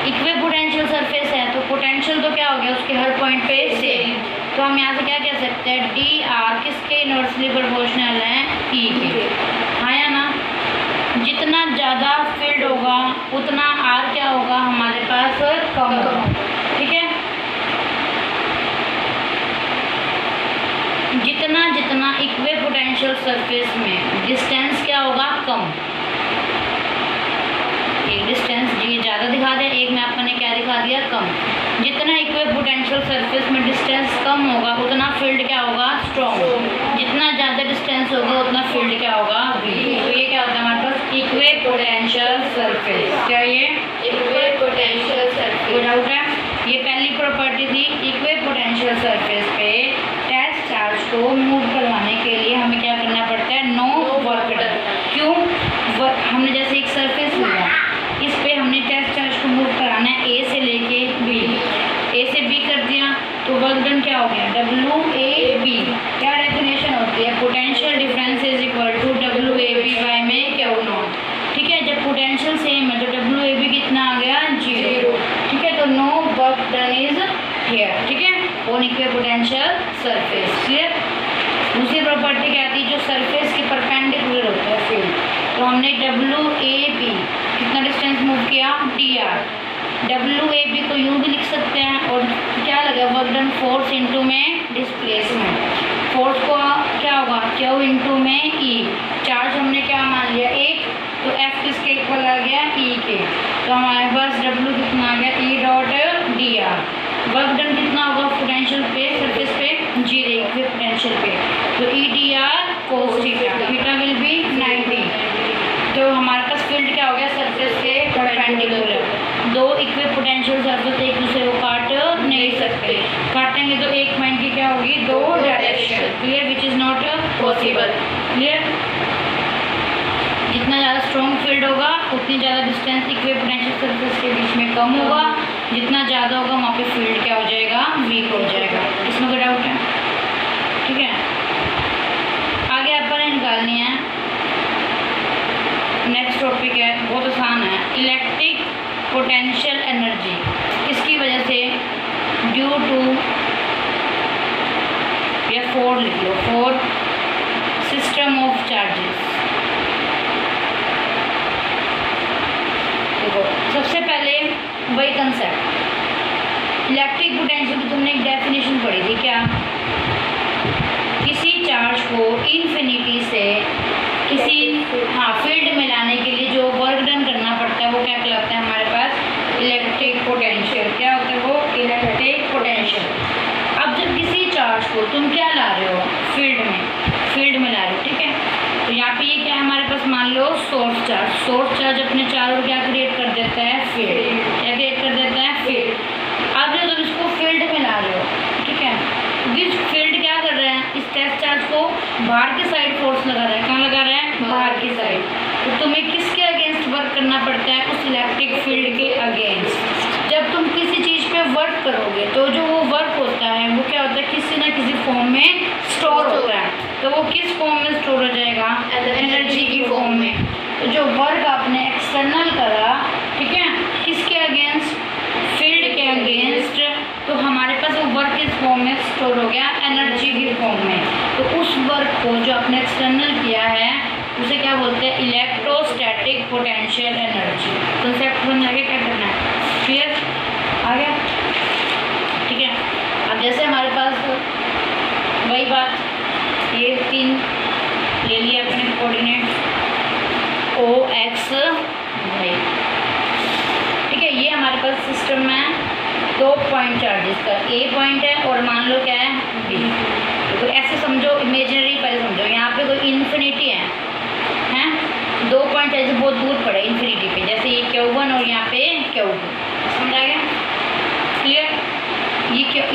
Equipotential surface है तो पोटेंशियल तो क्या हो गया, उसके हर पॉइंट पे सेम। तो हम यहाँ से क्या कह सकते हैं, डी आर किसके इनवर्सली प्रोपोर्शनल है, ई के। हाँ या ना। जितना ज़्यादा फील्ड होगा उतना आर क्या होगा हमारे पास, कम होगा। ठीक है। जितना जितना इक्वी पोटेंशियल सरफेस में डिस्टेंस क्या होगा, कम। एक डिस्टेंस ये ज़्यादा दिखा दिया, एक में आपने क्या दिखा दिया, कम। जितना इक्वी पोटेंशियल सरफेस में डिस्टेंस कम होगा उतना फील्ड क्या होगा, स्ट्रॉन्ग। जितना ज़्यादा डिस्टेंस होगा उतना फील्ड क्या होगा, वीक। तो ये क्या होता है हमारे पास, इक्वी पोटेंशियल सरफेस। क्या ये इक्वी पोटेंशियल सरफेस, कोई डाउट है। ये पहली प्रॉपर्टी थी, इक्वी पोटेंशियल सरफेस पे टेस्ट चार्ज को मूव करवाने के लिए हमें क्या करना पड़ता है, नो वर्क डन। क्यों, हमने जैसे एक सरफेस लिया, इस पे हमने टेस्ट चार्ज को मूव कराना है ए से लेके बी, ए से बी कर दिया तो वर्क डन क्या हो गया, डब्ल्यू ए बी। क्या डेफिनेशन होती है, potential difference is equal to W A B by में क्यू नॉट। ठीक है। जब पोटेंशियल सेम है तो डब्ल्यू ए बी कितना आ गया, 0। ठीक है। तो no work done is here. ठीक है। On equipotential surface. Clear. दूसरी प्रॉपर्टी क्या आती है, जो सरफेस के परपेंडिकुलर होता है फील्ड। तो हमने डब्ल्यू ए बी कितना डिस्टेंस मूव किया, d r. W A B को यूँ भी लिख सकते हैं और क्या लगा, वर्क डन फोर्स इंटू में डिस्प्लेसमेंट। फोर्स को क्या होगा, क्यू इंटू में ई। चार्ज हमने क्या मान लिया, एक। तो एफ किसके इक्वल आ गया, ई के। तो हमारे cos theta, theta will be 90। तो हमारे पास फील्ड क्या हो गया, सरफेस के परपेंडिकुलर। दो इक्वे पोटेंशियल सरफेस एक दूसरे को काट नहीं सकते, काटेंगे तो एक पॉइंट की क्या होगी, दो direction. Clear, which is not possible. Clear, जितना ज़्यादा स्ट्रॉन्ग फील्ड होगा उतनी ज़्यादा डिस्टेंस इक्वे पोटेंशियल सरफेस के बीच में कम होगा, जितना ज़्यादा होगा वहाँ पे फील्ड क्या हो जाएगा, वीक हो जाएगा। इसमें कोई डाउट है? ठीक है, आगे अपन ने निकालनी है। नेक्स्ट टॉपिक है, बहुत आसान है, इलेक्ट्रिक पोटेंशियल एनर्जी। किसकी वजह से, ड्यू टू, या फॉर लिख लो, फॉर सिस्टम ऑफ चार्जेस। देखो सबसे पहले वही कंसेप्ट, इलेक्ट्रिक पोटेंशियल की तुमने एक डेफिनेशन पढ़ी थी क्या, किसी चार्ज को इन्फिनिटी से किसी फील्ड में लाने के लिए जो वर्क डन करना पड़ता है वो क्या कहलाता है हमारे पास, इलेक्ट्रिक पोटेंशियल। क्या होता है वो, इलेक्ट्रिक पोटेंशियल। अब जब किसी चार्ज को तुम क्या ला रहे हो, फील्ड में ला रहे हो, ठीक है, तो यहाँ पे ये क्या है हमारे पास, मान लो सोर्स चार्ज। सोर्स चार्ज अपने चारों क्या क्रिएट कर देता है, फील्ड। क्या क्रिएट कर देता है, फील्ड। अब जब तुम इसको फील्ड में ला रहे हो, ठीक है, तो फील्ड क्या कर रहे हैं, इस टेस्ट चार्ज को बाहर की साइड फोर्स लगा रहा है। कहाँ लगा रहा है, बाहर की साइड। तो तुम्हें किसके अगेंस्ट वर्क करना पड़ता है, उस इलेक्ट्रिक फील्ड के अगेंस्ट। जब तुम किसी चीज़ पे वर्क करोगे तो जो वो वर्क होता है वो क्या होता है, किसी ना किसी फॉर्म में स्टोर होता है। तो वो किस फॉर्म में स्टोर हो जाएगा, एनर्जी की फॉर्म में। तो जो वर्क आपने एक्सटर्नल करा, ठीक है, किसके अगेंस्ट, फील्ड के अगेंस्ट, तो हमारे पास वो वर्क किस फॉर्म में स्टोर हो गया, एनर्जी की फॉर्म में। तो उस वर्क को जो आपने एक्सटर्नल किया है उसे क्या बोलते हैं, इलेक्ट्रोस्टैटिक पोटेंशियल एनर्जी। कंसेप्ट समझ आगे क्या करना है, क्लियर आ गया? ठीक है, अब जैसे हमारे पास वही बात, ये 3 ले लिया अपने कोऑर्डिनेट O X Y, ठीक है। ये हमारे पास सिस्टम में 2 पॉइंट चार्जेस का, A पॉइंट है और मान लो क्या है B। तो ऐसे समझो, इमेजिनरी पहले समझो, यहाँ पे कोई इन्फिनिटी है, 2 पॉइंट ऐसे बहुत दूर पड़े इन्फिनिटी पे, जैसे ये Q1 और यहाँ पे Q2, समझ आ गया? क्लियर,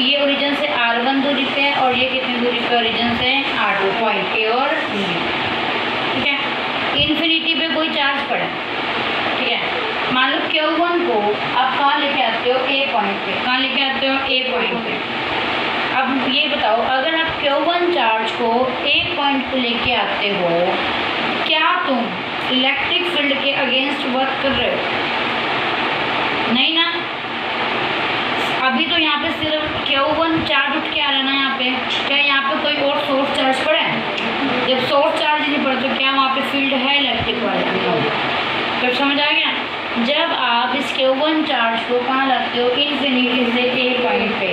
ये ओरिजिन से R1 दूरी पे है और ये कितनी दूरी पे, ओरिजिन से R2, पॉइंट A और B, ठीक है। इन्फिनिटी पे कोई चार्ज पड़ा, ठीक है, मान लो Q1 को आप कहाँ लेके आते हो, A पॉइंट पे। कहाँ लेके आते हो, A पॉइंट पे। अब ये बताओ, अगर आप Q1 चार्ज को A पॉइंट पे लेके आते हो, क्या तुम इलेक्ट्रिक फील्ड के अगेंस्ट वर्क कर रहे हो? नहीं ना। अभी तो यहाँ पे सिर्फ Q1 चार्ज उठ के आ रहा है ना यहाँ पे, क्या यहाँ पे कोई और सोर्स चार्ज पड़ा है? जब सोर्स चार्ज नहीं पड़ा तो क्या वहाँ पे फील्ड है इलेक्ट्रिक वाला? तो समझ आ गया? जब आप इस Q1 चार्ज को कहाँ लाते हो, इन्फिनिटी से A पॉइंट पे,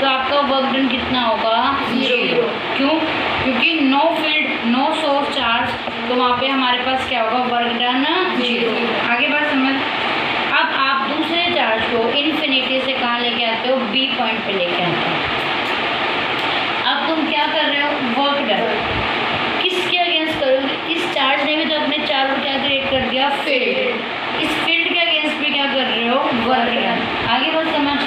तो आपका वर्क डन कितना होगा, 0। क्यों? क्योंकि no field, no source charge, तो वहाँ पे हमारे पास क्या होगा, वर्क डन 0। आगे बात समझ। अब आप दूसरे चार्ज को इन्फिनिटी से कहाँ लेके आते हो, B पॉइंट पे लेके आते हो। अब तुम क्या कर रहे हो, वर्क डन किसके अगेंस्ट करोगे? इस चार्ज ने भी तो अपने चारों क्या क्रिएट कर दिया, फील्ड। इस फील्ड के अगेंस्ट भी क्या कर रहे हो, वर्क डन। आगे बात समझ।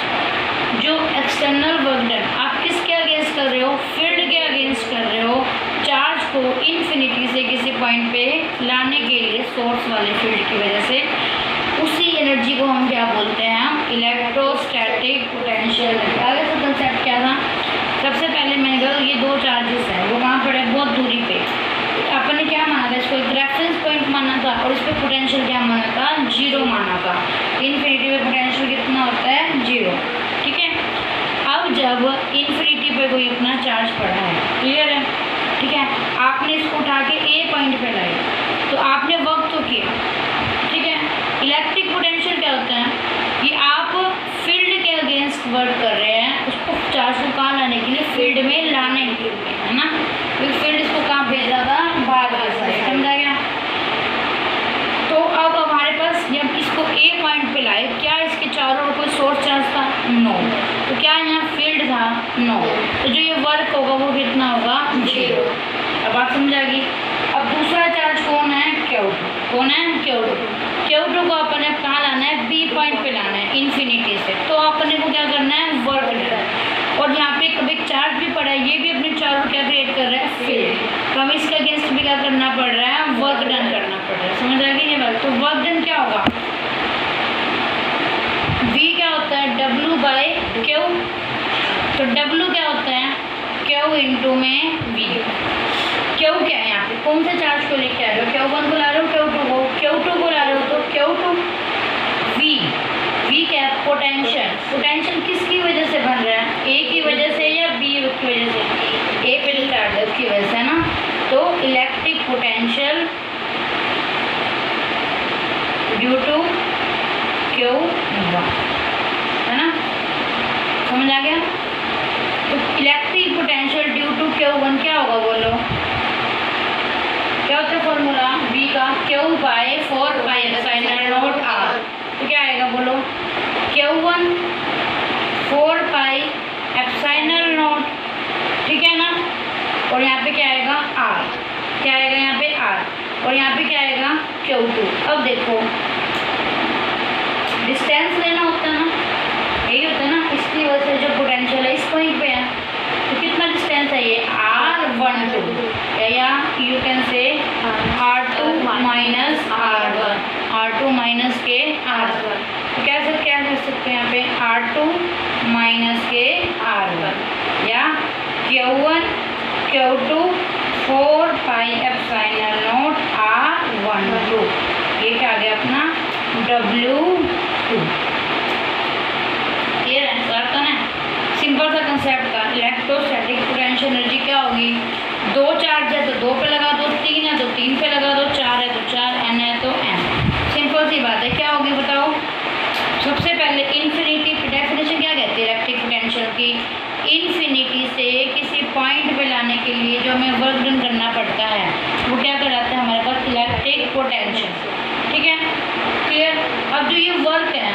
जो एक्सटर्नल वर्क डन आप किसके अगेंस्ट कर रहे हो, फील्ड के अगेंस्ट कर रहे हो, चार्ज को इन्फिनिटी से किसी पॉइंट पे लाने के लिए सोर्स वाले फील्ड की वजह से, उसी एनर्जी को हम क्या बोलते हैं, इलेक्ट्रोस्टैटिक पोटेंशियल। आगे तो कंसेप्ट क्या था, सबसे पहले मैंने कहा ये 2 चार्जेस हैं, वो कहाँ पड़े, बहुत दूरी पे। अपन ने क्या माना था, इसको एक रेफरेंस पॉइंट माना था और इस पर पोटेंशियल क्या माना था, 0 माना था। इन्फिनिटी पे पोटेंशियल कितना होता है, 0, ठीक है। अब जब इन्फिनिटी पे कोई अपना चार्ज पड़ा है, क्लियर है, ठीक है, आपने इसको उठा के A पॉइंट पे लाए, तो आपने वर्क तो किया, ठीक है। इलेक्ट्रिक पोटेंशियल क्या होता है, कि आप फील्ड के अगेंस्ट वर्क कर रहे हैं, उसको चार्ज को कहाँ लाने के लिए, फील्ड में लाने के लिए, है ना। तो फील्ड इसको कहाँ भेजा था, बाहर की साइड, समझा गया? तो अब हमारे पास जब इसको A पॉइंट पे लाए, क्या इसके चारों ओर कोई सोर्स चार्ज था, नो। तो क्या यहाँ फील्ड था, नो। तो जो ये वर्क होगा वो कितना होगा, 0। अब बात समझ आ गई। अब दूसरा चार्ज कौन है, Q2। कौन है, Q2। Q2 को अपने कहाँ लाना है, B पॉइंट पे लाना है इन्फिनिटी से। तो अपने को क्या करना है, वर्क डन। और यहाँ पे कभी चार्ज भी पड़ा है, ये भी अपने चारों क्या क्रिएट कर रहा है, फील्ड। तो हमें इसके अगेंस्ट भी क्या करना पड़ रहा है, वर्क डन करना पड़ रहा है। समझ आ गई ये बात। तो वर्क डन क्या होगा, V क्या होता है, W/Q। तो W क्या होता है, Q इंटू में V। Q क्या है, यहाँ पे कौन से चार्ज को लेके आ रहे हो, Q1 को ला रहे हो, Q2 को, Q2 को ला रहे हो तो Q2 V क्या है, पोटेंशियल। पोटेंशियल किसकी वजह से बन रहा है, A की वजह से या B की वजह से, A पे जो चार्ज है उसकी वजह से ना। तो electric potential due to Q1 है ना, समझ आ गया। तो electric potential due to Q1 क्या होगा, बोलो क्या होता है फॉर्मूला V का, Q/4πε0R। तो क्या आएगा, बोलो Q1 4πε0, ठीक है ना। और यहाँ पे क्या आएगा, R। क्या आएगा यहाँ पे, R। और यहाँ पे क्या आएगा, Q2। अब देखो डिस्टेंस लेना होता है ना, यही होता है ना। इसकी वजह से जो पोटेंशियल है इस पॉइंट पे है, तो कितना डिस्टेंस है ये, R12 या you can say R2 minus R1, R2 minus के R1। तो क्या कर सकते हैं यहाँ पे, R2 माइनस के R1 या Q1 Q2 4πε0 R12। ये क्या आ गया अपना W2। क्लियर है, तो ना सिंपल सा कंसेप्ट था। इलेक्ट्रोस्टैटिक पोटेंशियल एनर्जी क्या होगी, दो चार्ज है तो दो पे लगा दो, तीन है तो तीन पे लगा दो, चार है तो चार, n है तो n। सिंपल सी बात है। क्या होगी बताओ, सबसे पहले इन्फिनिटी डेफिनेशन क्या कहती है इलेक्ट्रिक पोटेंशियल की, इन्फिनिटी से किसी पॉइंट पे लाने के लिए जो हमें वर्क डन करना पड़ता है वो क्या कराता है हमारे पास, इलेक्ट्रिक पोटेंशियल। ठीक है, क्लियर। अब जो ये वर्क है,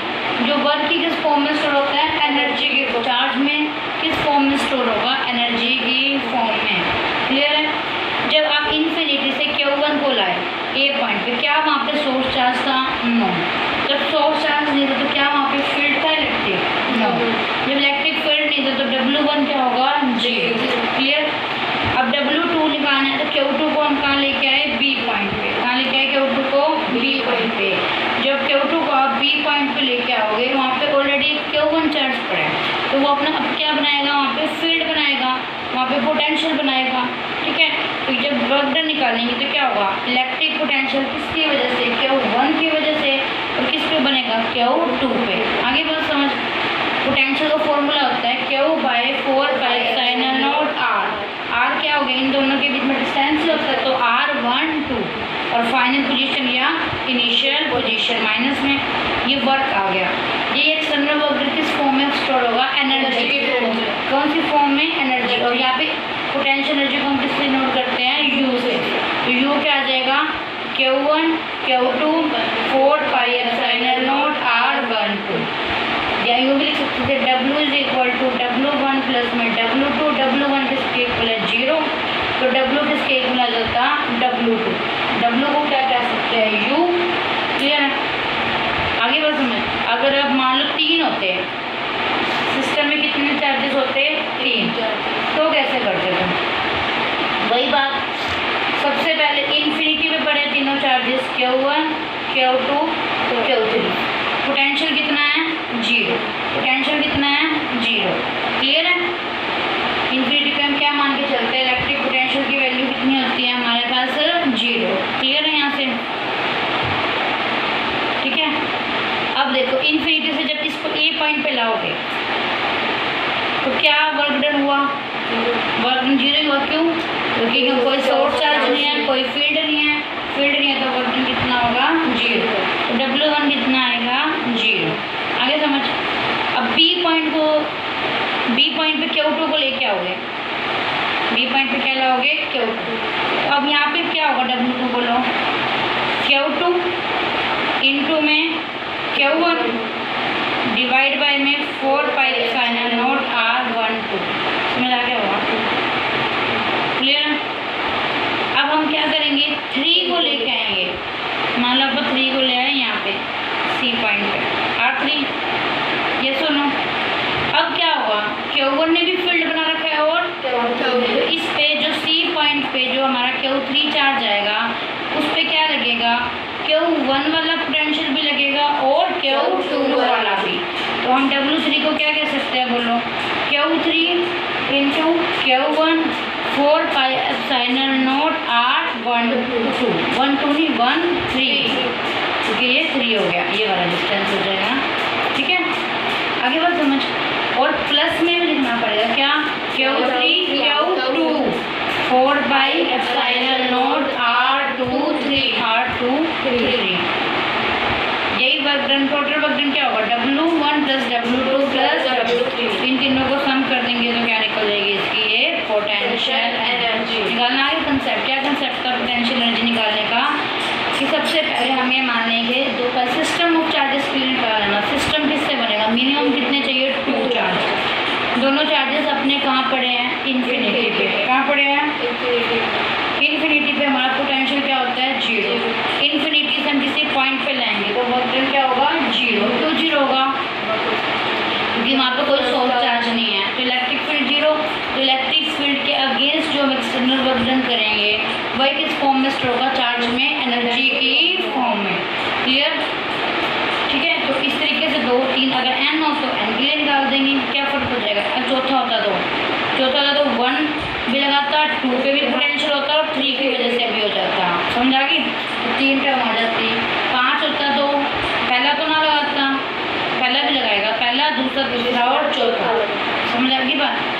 जो वर्क की किस फॉर्म में स्टोर होता है, एनर्जी के चार्ज में किस फॉर्म में स्टोर होगा, एनर्जी की फॉर्म में। क्लियर है। जब आप इन्फिनिटी से Q1 को लाए ए पॉइंट पे, क्या वहाँ पे सोर्स चार्ज था, नो। जब सोर्स चार्ज नहीं था तो क्या वहाँ पे फील्ड था इलेक्ट्रिक, नो। जब इलेक्ट्रिक फील्ड नहीं था तो W1 क्या होगा, 0। क्लियर। अब W2 निकालना है तो Q2 को हम कहाँ लेके आए, B पॉइंट पे। कहाँ लेके आए Q2 को, B पॉइंट पे। जब Q2 को आप B पॉइंट पे लेके आओगे, वहाँ पे ऑलरेडी Q1 चार्ज पड़ा है, तो वो अपना अब क्या बनाएगा, वहाँ पे फील्ड बनाएगा, वहाँ पे पोटेंशियल बनाएगा। ठीक है, तो जब वर्क डन निकालेंगे तो क्या होगा, इलेक्ट्रिक पोटेंशियल किसकी वजह से, Q1 की वजह से। और किस पे बनेगा, Q2 पे। आगे बात समझ। पोटेंशियल का फॉर्मूला होता है Q/4πε0 R। R क्या हो गया, इन दोनों के बीच में डिस्टेंस होता है तो R12 और फाइनल पोजीशन या इनिशियल पोजीशन माइनस में ये वर्क आ गया। ये एक्सटर्नल वर्क किस फॉर्म में स्टोर होगा, एनर्जी के फॉर्म में। कौन सी फॉर्म में, एनर्जी। और यहाँ पे पोटेंशियल एनर्जी को हम किससे नोट करते हैं, U से। तो U क्या आ जाएगा, Q1 Q2 4πε0 R12। या यूँ भी लिख सकते थे W = W1 प्लस में W2। W1 किसके इक्वल है, 0। तो W किसके इक्वल आ जाता, W2। W को क्या कह सकते हैं, U। क्लियर है। आगे बस समझ। अगर अब मान लो 3 होते हैं सिस्टम में, कितने चार्जेस होते, 3, तो कैसे करते तुम, वही बात। सबसे पहले इन्फिनिटी पे पड़े तीनों charges, Q1 Q2 Q3। Potential कितना है, 0। पोटेंशियल कितना है, 0। क्लियर है। इन्फिनिटी पे हम क्या मान के चलते हैं, इलेक्ट्रिक पोटेंशियल की वैल्यू कितनी होती है हमारे पास, 0। क्लियर है यहाँ से। ठीक है। अब देखो इन्फिनिटी से जब इसको ए पॉइंट पे लाओगे तो क्या वर्क डन हुआ, वर्क डन 0 हुआ। क्यों, क्योंकि कोई सोर्स चार्ज नहीं है, कोई फील्ड नहीं है। फील्ड नहीं है तो वर्क डन कितना होगा, 0। तो W1 कितना आएगा, 0। आगे समझ। अब B पॉइंट पे Q2 को लेके आओगे, B पॉइंट पे क्या लाओगे, Q2। तो अब यहाँ पे क्या होगा, W2 बोलो, Q2 इंटू में Q1 डिवाइड बाय में 4πε0 R12। समझ आ गया होगा। क्लियर है। क्या करेंगे, 3 को लेके आएंगे। मान लो अपन 3 को ले आए यहाँ पे सी पॉइंट पे, R3, ये सुनो। अब क्या हुआ, Q1 ने भी फील्ड बना रखा है और तो इस पे जो सी पॉइंट पे जो हमारा Q3 चार्ज आएगा उस पे क्या लगेगा, Q1 वाला पोटेंशियल भी लगेगा और Q2 वाला भी। तो हम W3 को क्या कह सकते हैं, बोलो, Q3 into Q1 4 pi epsilon not R1 2 नहीं 1 3, क्योंकि ये 3 हो गया, ये वाला डिस्टेंस हो जाएगा। ठीक है, आगे बात समझ। और प्लस में भी लिखना पड़ेगा क्या, Q3 Q2 4 by epsilon not R2 3। यही work done, total work done क्या होगा, W1 plus W2 plus W3। इन तीनों को सम कर देंगे तो क्या निकल जाएगी इसकी, ये पोटेंशियल एनर्जी निकालना है। कंसेप्ट क्या, कंसेप्ट का पोटेंशियल एनर्जी निकालने का कि सबसे पहले हम ये मान लेंगे दो का सिस्टम ऑफ चार्जेस के लिए निकालना। सिस्टम किससे बनेगा, मिनिमम कितने चाहिए, 2 चार्ज। दोनों चार्जेस अपने कहाँ पड़े हैं, इन्फिनिटी पे। कहाँ पड़े हैं, इन्फिनिटी पे। हमारा पोटेंशियल क्या होता है, 0। इन्फिनिटी से हम किसी पॉइंट पे लाएंगे तो वर्क डन क्या होगा, 0। क्यों 0 होगा, क्योंकि वहाँ पे कोई सोर्स चार्ज नहीं है। तो इलेक्ट्रिक फील्ड 0। तो इलेक्ट्रिक फील्ड के अगेंस्ट जो हम एक्सटर्नल वर्क डन करेंगे वही किस फॉर्म में स्टोर होगा, चार्ज में, एनर्जी की फॉर्म में। क्लियर, ठीक है। तो इस तरीके से 2 3, अगर n हो तो n के लिए निकाल देंगे, क्या फर्क हो जाएगा। और चौथा होता तो 1 भी लगाता, 2 पे भी पोटेंशियल होता और 3 की वजह से भी हो जाता, समझा कि 3 टर्म आ जाती। 5 होता तो पहला तो ना लगाता, पहला भी लगाएगा, पहला दूसरा तीसरा और चौथा, समझ आ गई बात।